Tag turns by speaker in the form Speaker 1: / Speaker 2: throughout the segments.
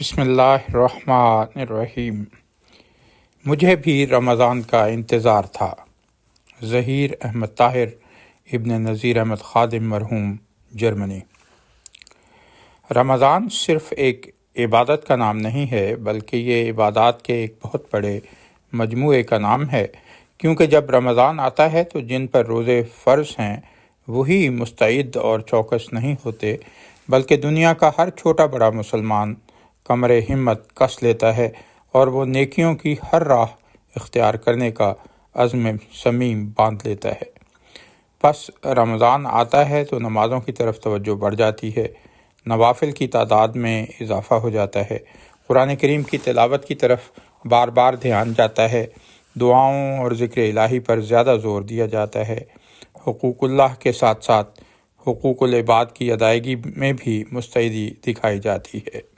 Speaker 1: بسم اللہ الرحمن الرحیم۔ مجھے بھی رمضان کا انتظار تھا۔ ظہیر احمد طاہر ابن نذیر احمد خادم، مرحوم، جرمنی۔ رمضان صرف ایک عبادت کا نام نہیں ہے، بلکہ یہ عبادات کے ایک بہت بڑے مجموعے کا نام ہے، کیونکہ جب رمضان آتا ہے تو جن پر روزے فرض ہیں وہی مستعد اور چوکس نہیں ہوتے، بلکہ دنیا کا ہر چھوٹا بڑا مسلمان کمر ہمت کس لیتا ہے اور وہ نیکیوں کی ہر راہ اختیار کرنے کا عزم صمیم باندھ لیتا ہے۔ پس رمضان آتا ہے تو نمازوں کی طرف توجہ بڑھ جاتی ہے، نوافل کی تعداد میں اضافہ ہو جاتا ہے، قرآن کریم کی تلاوت کی طرف بار بار دھیان جاتا ہے، دعاؤں اور ذکر الہی پر زیادہ زور دیا جاتا ہے، حقوق اللہ کے ساتھ ساتھ حقوق العباد کی ادائیگی میں بھی مستعدی دکھائی جاتی ہے،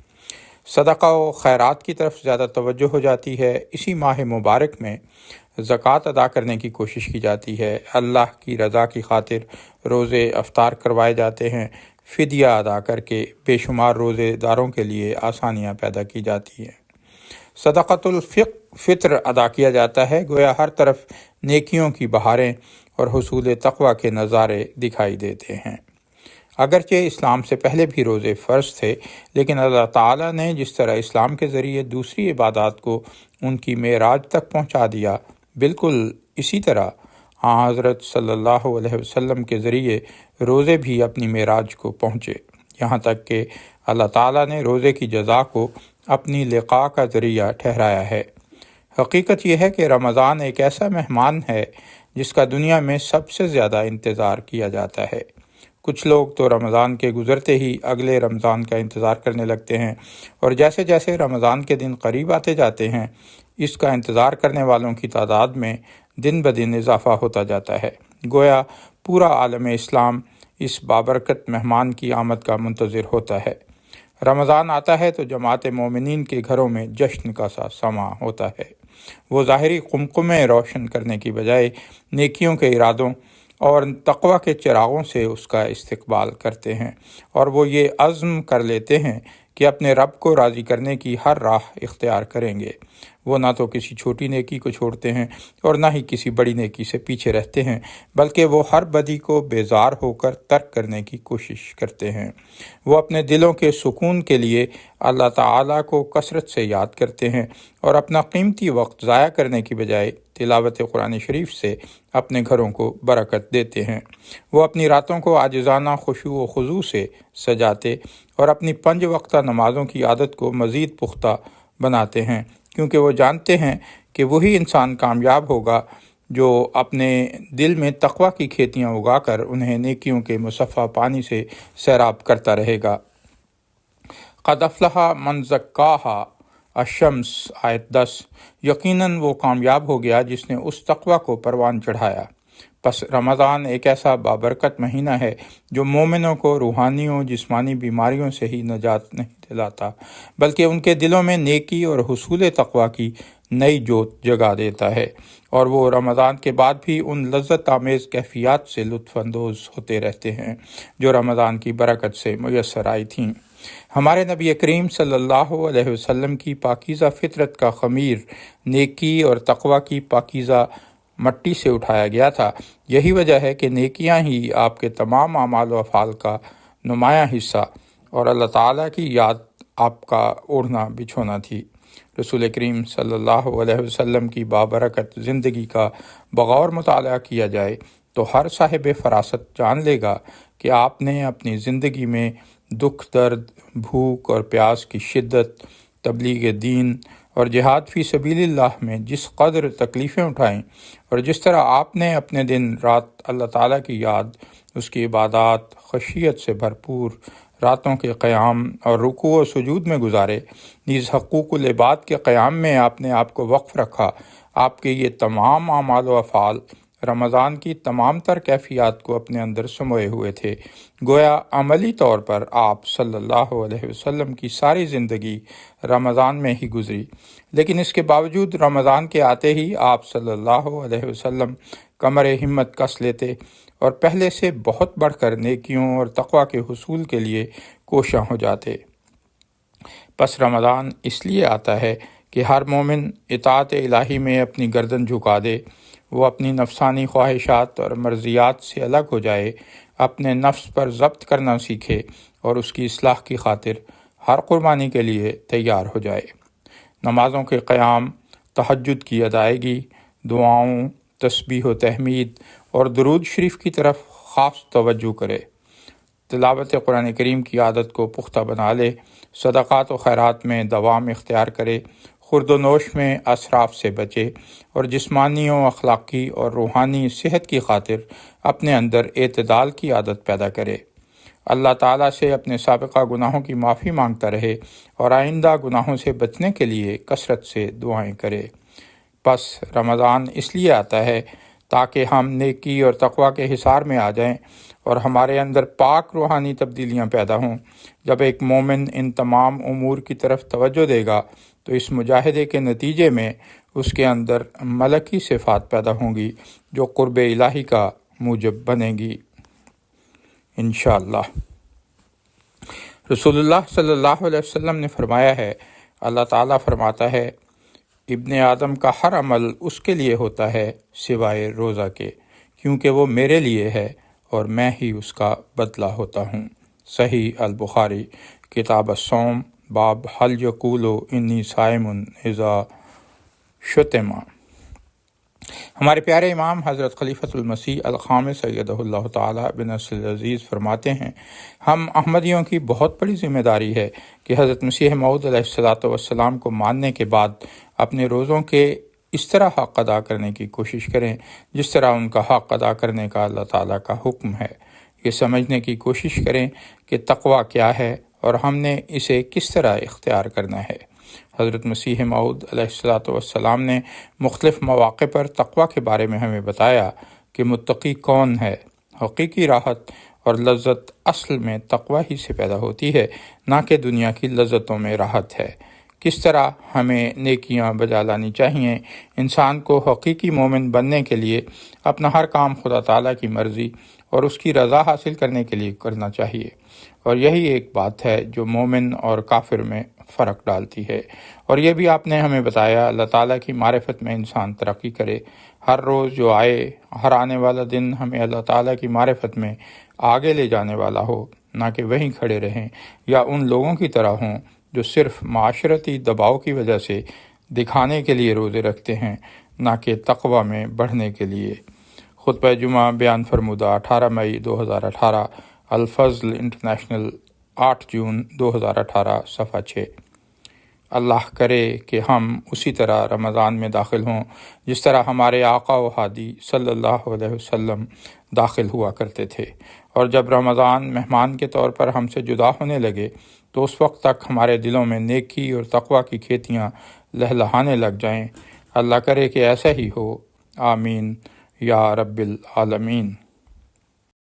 Speaker 1: صدقہ و خیرات کی طرف زیادہ توجہ ہو جاتی ہے۔ اسی ماہ مبارک میں زکوٰۃ ادا کرنے کی کوشش کی جاتی ہے، اللہ کی رضا کی خاطر روزے افطار کروائے جاتے ہیں، فدیہ ادا کر کے بے شمار روزے داروں کے لیے آسانیاں پیدا کی جاتی ہیں، صدقۃ الفطر ادا کیا جاتا ہے، گویا ہر طرف نیکیوں کی بہاریں اور حصول تقویٰ کے نظارے دکھائی دیتے ہیں۔ اگرچہ اسلام سے پہلے بھی روزے فرض تھے، لیکن اللہ تعالیٰ نے جس طرح اسلام کے ذریعے دوسری عبادات کو ان کی معراج تک پہنچا دیا، بالکل اسی طرح حضرت صلی اللہ علیہ وسلم کے ذریعے روزے بھی اپنی معراج کو پہنچے، یہاں تک کہ اللہ تعالیٰ نے روزے کی جزا کو اپنی لقاء کا ذریعہ ٹھہرایا ہے۔ حقیقت یہ ہے کہ رمضان ایک ایسا مہمان ہے جس کا دنیا میں سب سے زیادہ انتظار کیا جاتا ہے۔ کچھ لوگ تو رمضان کے گزرتے ہی اگلے رمضان کا انتظار کرنے لگتے ہیں، اور جیسے جیسے رمضان کے دن قریب آتے جاتے ہیں، اس کا انتظار کرنے والوں کی تعداد میں دن بدن اضافہ ہوتا جاتا ہے، گویا پورا عالم اسلام اس بابرکت مہمان کی آمد کا منتظر ہوتا ہے۔ رمضان آتا ہے تو جماعت مومنین کے گھروں میں جشن کا سا سماں ہوتا ہے، وہ ظاہری قمقمے روشن کرنے کی بجائے نیکیوں کے ارادوں اور تقویٰ کے چراغوں سے اس کا استقبال کرتے ہیں، اور وہ یہ عزم کر لیتے ہیں کہ اپنے رب کو راضی کرنے کی ہر راہ اختیار کریں گے۔ وہ نہ تو کسی چھوٹی نیکی کو چھوڑتے ہیں اور نہ ہی کسی بڑی نیکی سے پیچھے رہتے ہیں، بلکہ وہ ہر بدی کو بیزار ہو کر ترک کرنے کی کوشش کرتے ہیں۔ وہ اپنے دلوں کے سکون کے لیے اللہ تعالیٰ کو کثرت سے یاد کرتے ہیں اور اپنا قیمتی وقت ضائع کرنے کی بجائے تلاوت قرآن شریف سے اپنے گھروں کو برکت دیتے ہیں۔ وہ اپنی راتوں کو عاجزانہ خشوع و خضوع سے سجاتے اور اپنی 5 وقتہ نمازوں کی عادت کو مزید پختہ بناتے ہیں، کیونکہ وہ جانتے ہیں کہ وہی انسان کامیاب ہوگا جو اپنے دل میں تقویٰ کی کھیتیاں اگا کر انہیں نیکیوں کے مصفہ پانی سے سیراب کرتا رہے گا۔ قد افلح من زکاہا، الشمس، آیت 10۔ یقیناً وہ کامیاب ہو گیا جس نے اس تقویٰ کو پروان چڑھایا۔ پس رمضان ایک ایسا بابرکت مہینہ ہے جو مومنوں کو روحانی و جسمانی بیماریوں سے ہی نجات نہیں دلاتا، بلکہ ان کے دلوں میں نیکی اور حصول تقویٰ کی نئی جوت جگا دیتا ہے، اور وہ رمضان کے بعد بھی ان لذت آمیز کیفیات سے لطف اندوز ہوتے رہتے ہیں جو رمضان کی برکت سے میسر آئی تھیں۔ ہمارے نبی کریم صلی اللہ علیہ وسلم کی پاکیزہ فطرت کا خمیر نیکی اور تقویٰ کی پاکیزہ مٹی سے اٹھایا گیا تھا۔ یہی وجہ ہے کہ نیکیاں ہی آپ کے تمام اعمال و افعال کا نمایاں حصہ اور اللہ تعالیٰ کی یاد آپ کا اوڑھنا بچھونا تھی۔ رسول کریم صلی اللہ علیہ وسلم کی بابرکت زندگی کا بغور مطالعہ کیا جائے تو ہر صاحب فراست جان لے گا کہ آپ نے اپنی زندگی میں دکھ، درد، بھوک اور پیاس کی شدت، تبلیغ دین اور جہاد فی سبیل اللہ میں جس قدر تکلیفیں اٹھائیں، اور جس طرح آپ نے اپنے دن رات اللہ تعالیٰ کی یاد، اس کی عبادات، خشیت سے بھرپور راتوں کے قیام اور رکوع و سجود میں گزارے، نیز حقوق العباد کے قیام میں آپ نے آپ کو وقف رکھا، آپ کے یہ تمام اعمال و افعال رمضان کی تمام تر کیفیات کو اپنے اندر سموئے ہوئے تھے، گویا عملی طور پر آپ صلی اللہ علیہ وسلم کی ساری زندگی رمضان میں ہی گزری، لیکن اس کے باوجود رمضان کے آتے ہی آپ صلی اللہ علیہ وسلم کمر ہمت کس لیتے اور پہلے سے بہت بڑھ کر نیکیوں اور تقویٰ کے حصول کے لیے کوشاں ہو جاتے۔ پس رمضان اس لیے آتا ہے کہ ہر مومن اطاعت الہی میں اپنی گردن جھکا دے، وہ اپنی نفسانی خواہشات اور مرضیات سے الگ ہو جائے، اپنے نفس پر ضبط کرنا سیکھے اور اس کی اصلاح کی خاطر ہر قربانی کے لیے تیار ہو جائے۔ نمازوں کے قیام، تہجد کی ادائیگی، دعاؤں، تسبیح و تحمید اور درود شریف کی طرف خاص توجہ کرے، تلاوت قرآن کریم کی عادت کو پختہ بنا لے، صدقات و خیرات میں دوام اختیار کرے، خورد و نوش میں اسراف سے بچے اور جسمانی و اخلاقی اور روحانی صحت کی خاطر اپنے اندر اعتدال کی عادت پیدا کرے۔ اللہ تعالیٰ سے اپنے سابقہ گناہوں کی معافی مانگتا رہے اور آئندہ گناہوں سے بچنے کے لیے کثرت سے دعائیں کرے۔ پس رمضان اس لیے آتا ہے تاکہ ہم نیکی اور تقوی کے حصار میں آ جائیں اور ہمارے اندر پاک روحانی تبدیلیاں پیدا ہوں۔ جب ایک مومن ان تمام امور کی طرف توجہ دے گا تو اس مجاہدے کے نتیجے میں اس کے اندر ملکی صفات پیدا ہوں گی جو قرب الہی کا موجب بنے گی انشاءاللہ۔ رسول اللہ صلی اللہ علیہ وسلم نے فرمایا ہے، اللہ تعالیٰ فرماتا ہے، ابن آدم کا ہر عمل اس کے لیے ہوتا ہے سوائے روزہ کے، کیونکہ وہ میرے لیے ہے اور میں ہی اس کا بدلہ ہوتا ہوں۔ صحیح البخاری، کتاب الصوم، باب حل یقول انی صائم اذا شتم۔ ہمارے پیارے امام حضرت خلیفۃ المسیح الخامس سیدہ اللہ تعالیٰ بن نصر العزیز فرماتے ہیں، ہم احمدیوں کی بہت بڑی ذمہ داری ہے کہ حضرت مسیح موعود علیہ السلام کو ماننے کے بعد اپنے روزوں کے اس طرح حق ادا کرنے کی کوشش کریں جس طرح ان کا حق ادا کرنے کا اللہ تعالیٰ کا حکم ہے۔ یہ سمجھنے کی کوشش کریں کہ تقویٰ کیا ہے اور ہم نے اسے کس طرح اختیار کرنا ہے۔ حضرت مسیح موعود علیہ السلام نے مختلف مواقع پر تقویٰ کے بارے میں ہمیں بتایا کہ متقی کون ہے۔ حقیقی راحت اور لذت اصل میں تقویٰ ہی سے پیدا ہوتی ہے، نہ کہ دنیا کی لذتوں میں راحت ہے۔ کس طرح ہمیں نیکیاں بجا لانی چاہیے۔ انسان کو حقیقی مومن بننے کے لیے اپنا ہر کام خدا تعالیٰ کی مرضی اور اس کی رضا حاصل کرنے کے لیے کرنا چاہیے، اور یہی ایک بات ہے جو مومن اور کافر میں فرق ڈالتی ہے۔ اور یہ بھی آپ نے ہمیں بتایا، اللہ تعالیٰ کی معرفت میں انسان ترقی کرے۔ ہر روز جو آئے، ہر آنے والا دن ہمیں اللہ تعالیٰ کی معرفت میں آگے لے جانے والا ہو، نہ کہ وہیں کھڑے رہیں یا ان لوگوں کی طرح ہوں جو صرف معاشرتی دباؤ کی وجہ سے دکھانے کے لیے روزے رکھتے ہیں، نہ کہ تقویٰ میں بڑھنے کے لیے۔ خطبہ جمعہ بیان فرمودہ 18 مئی 2018، الفضل انٹرنیشنل، 8 جون 2018، صفحہ 6۔ اللہ کرے کہ ہم اسی طرح رمضان میں داخل ہوں جس طرح ہمارے آقا و ہادی صلی اللہ علیہ وسلم داخل ہوا کرتے تھے، اور جب رمضان مہمان کے طور پر ہم سے جدا ہونے لگے تو اس وقت تک ہمارے دلوں میں نیکی اور تقویٰ کی کھیتیاں لہلہانے لگ جائیں۔ اللہ کرے کہ ایسا ہی ہو، آمین یا رب العالمین۔